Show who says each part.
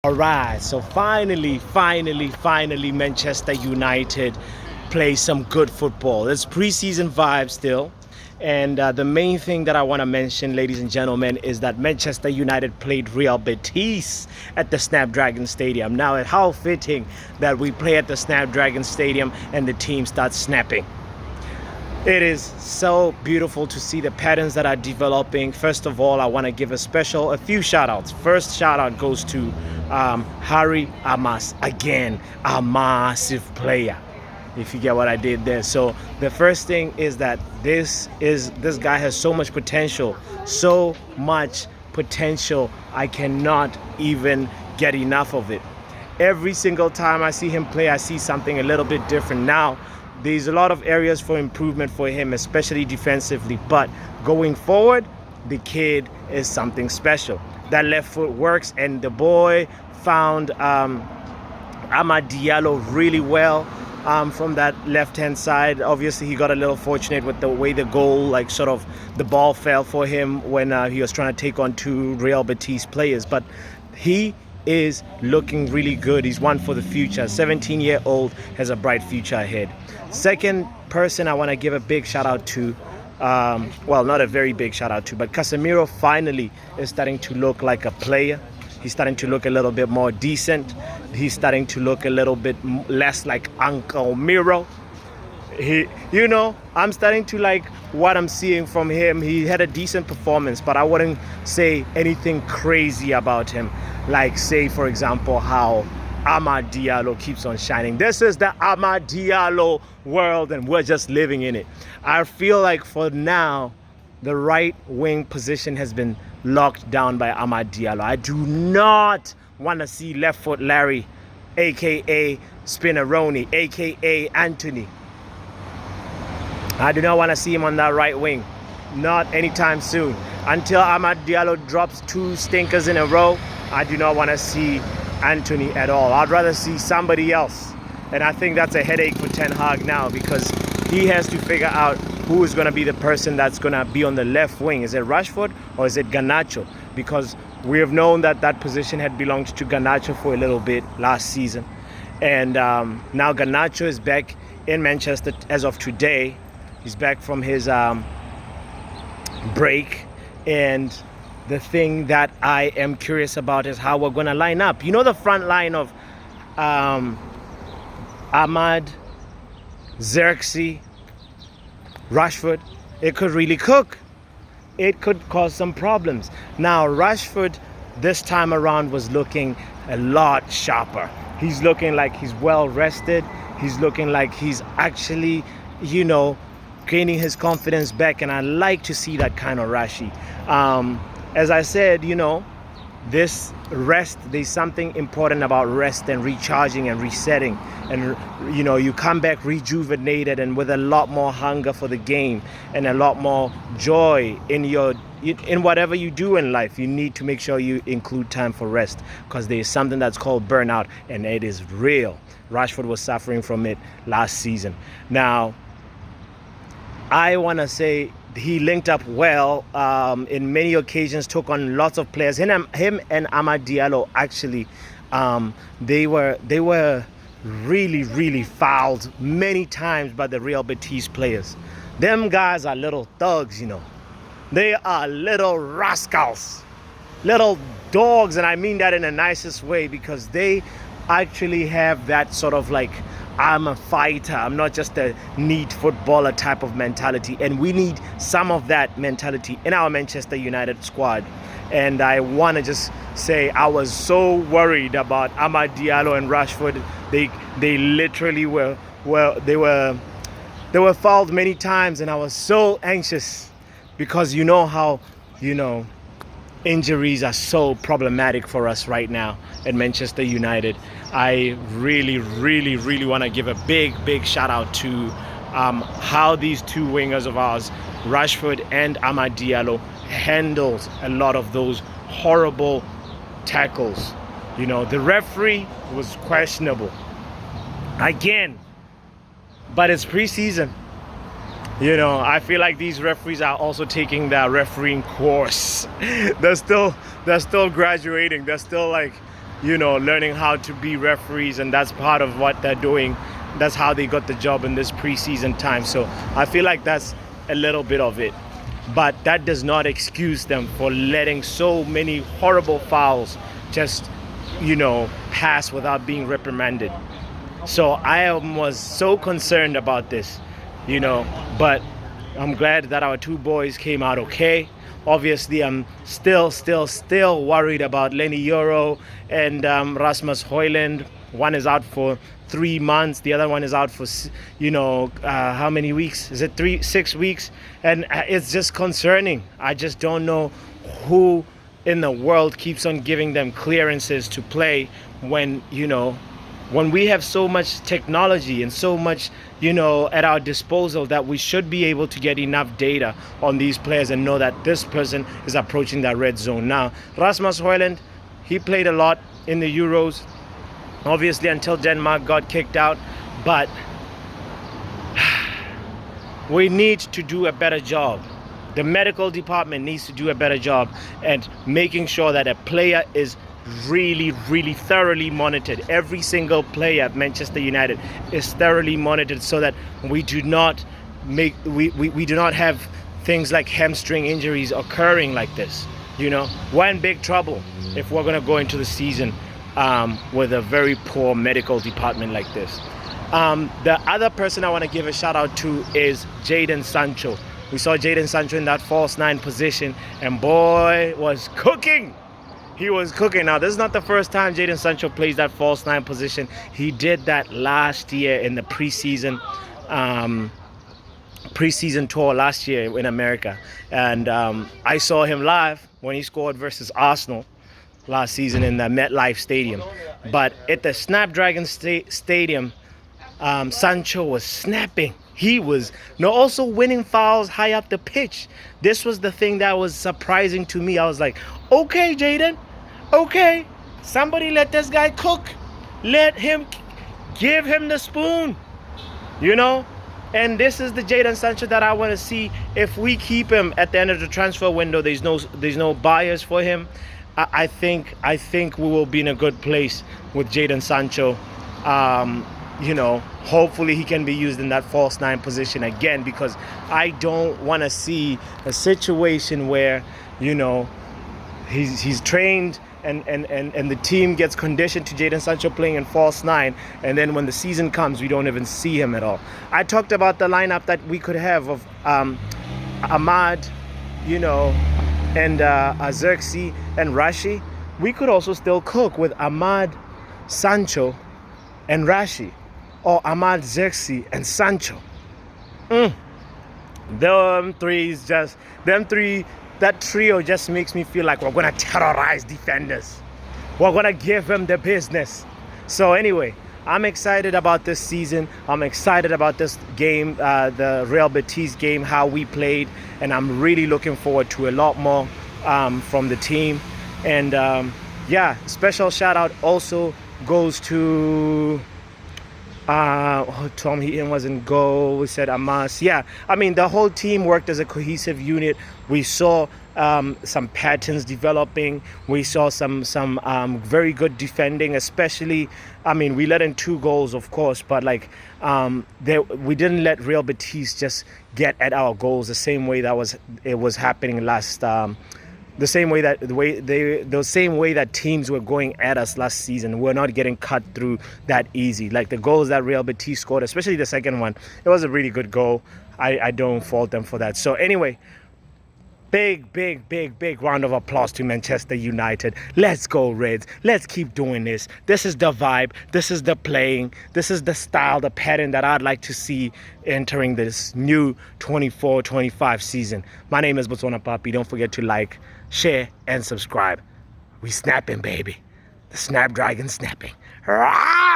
Speaker 1: All right, so finally, Manchester United play some good football. It's preseason vibe still. And the main thing that I want to mention, ladies and gentlemen, is that Manchester United played Real Betis at the Snapdragon Stadium. Now, how fitting that we play at the Snapdragon Stadium and the team starts snapping. It is so beautiful to see the patterns that are developing. First of all, I want to give a few shout outs. First shout out goes to Harry Amas, again, a massive player, if you get what I did there. So the first thing is that this guy has so much potential, I cannot even get enough of it. Every single time I see him play, I see something a little bit different. Now, there's a lot of areas for improvement for him, especially defensively. But going forward, the kid is something special. That left foot works, and the boy found Diallo really well from that left-hand side. Obviously, he got a little fortunate with the way the goal, the ball fell for him when he was trying to take on two Real Betis players. But he is looking really good. He's one for the future. 17-year-old has a bright future ahead. Second person I want to give a big shout out to, well, not a very big shout out to, but Casemiro finally is starting to look like a player. He's starting to look a little bit more decent. He's starting to look a little bit less like Uncle Miro. I'm starting to like what I'm seeing from him. He had a decent performance, but I wouldn't say anything crazy about him. Like, say, for example, how Diallo keeps on shining. This is the Diallo world, and we're just living in it. I feel like for now, the right wing position has been locked down by Diallo. I do not want to see left foot Larry, aka Spinaroni, aka Anthony. I do not want to see him on that right wing. Not anytime soon. Until Diallo drops two stinkers in a row, I do not want to see Anthony at all. I'd rather see somebody else. And I think that's a headache for Ten Hag now, because he has to figure out who is going to be the person that's going to be on the left wing. Is it Rashford or is it Garnacho? Because we have known that that position had belonged to Garnacho for a little bit last season. And now Garnacho is back in Manchester as of today. He's back from his break. And the thing that I am curious about is how we're going to line up. You know, the front line of Ahmad, Xerxes, Rashford, it could really cook. It could cause some problems. Now, Rashford this time around was looking a lot sharper. He's looking like he's well rested. He's looking like he's actually, gaining his confidence back. And I like to see that kind of Rashi. As I said, this rest, there's something important about rest and recharging and resetting. And, you come back rejuvenated and with a lot more hunger for the game and a lot more joy in whatever you do in life. You need to make sure you include time for rest, because there's something that's called burnout, and it is real. Rashford was suffering from it last season. Now, I want to say he linked up well in many occasions, took on lots of players. Him and Amad Diallo, actually, they were really fouled many times by the Real Betis players. Them guys are little thugs, They are little rascals, little dogs, and I mean that in the nicest way, because they actually have that sort of like, I'm a fighter, I'm not just a neat footballer type of mentality. And we need some of that mentality in our Manchester United squad. And I want to just say I was so worried about Amad Diallo and Rashford. They literally were fouled many times, and I was so anxious, because you know how injuries are so problematic for us right now at Manchester United. I really want to give a big shout out to how these two wingers of ours, Rashford and Amad Diallo, handles a lot of those horrible tackles. The referee was questionable again, but it's preseason. I feel like these referees are also taking their refereeing course. They're still graduating. They're still like learning how to be referees, and that's part of what they're doing. That's how they got the job in this preseason time. So I feel like that's a little bit of it. But that does not excuse them for letting so many horrible fouls just, pass without being reprimanded. So I was so concerned about this, but I'm glad that our two boys came out okay. Obviously, I'm still worried about Lenny Euro and Rasmus Højlund. One is out for 3 months. The other one is out for, how many weeks? Is it 6 weeks? And it's just concerning. I just don't know who in the world keeps on giving them clearances to play when we have so much technology and so much, at our disposal, that we should be able to get enough data on these players and know that this person is approaching that red zone. Now, Rasmus Højlund, he played a lot in the Euros, obviously until Denmark got kicked out, but we need to do a better job. The medical department needs to do a better job at making sure that a player is really thoroughly monitored. Every single player at Manchester United is thoroughly monitored so that we do not have things like hamstring injuries occurring like this. We're in big trouble if we're going to go into the season with a very poor medical department like this. The other person I want to give a shout out to is Jadon Sancho. We saw Jadon Sancho in that false 9 position, and boy, was cooking. He was cooking. Now, this is not the first time Jadon Sancho plays that false 9 position. He did that last year in the preseason tour last year in America. And I saw him live when he scored versus Arsenal last season in the MetLife Stadium. But at the Snapdragon Stadium, Sancho was snapping. He was also winning fouls high up the pitch. This was the thing that was surprising to me. I was like, okay, Jadon, okay, somebody let this guy cook. Give him the spoon, And this is the Jadon Sancho that I want to see. If we keep him at the end of the transfer window, there's no buyers for him. I think we will be in a good place with Jadon Sancho. Hopefully he can be used in that false 9 position again, because I don't want to see a situation where, he's trained and the team gets conditioned to Jadon Sancho playing in false 9, and then when the season comes, we don't even see him at all. I talked about the lineup that we could have of Ahmad, and Xerxes and Rashi. We could also still cook with Ahmad, Sancho, and Rashi, or Ahmad, Xerxes, and Sancho. That trio just makes me feel like we're going to terrorize defenders. We're going to give them the business. So anyway, I'm excited about this season. I'm excited about this game, the Real Betis game, how we played. And I'm really looking forward to a lot more from the team. And special shout out also goes to Tom Heaton was in goal. We said Amas. Yeah, I mean, the whole team worked as a cohesive unit. We saw some patterns developing. We saw some very good defending, especially, I mean, we let in 2 goals, of course, but we didn't let Real Betis just get at our goals the same way it was happening last the same way that teams were going at us last season. We're not getting cut through that easy. Like the goals that Real Betis scored, especially the second one, it was a really good goal. I don't fault them for that. So anyway, big round of applause to Manchester United. Let's go Reds. Let's keep doing this. This is the vibe. This is the playing. This is the style, the pattern that I'd like to see entering this new 24-25 season. My name is Botswana Papi. Don't forget to like, share, and subscribe. We snapping, baby. The Snapdragon snapping. Rah!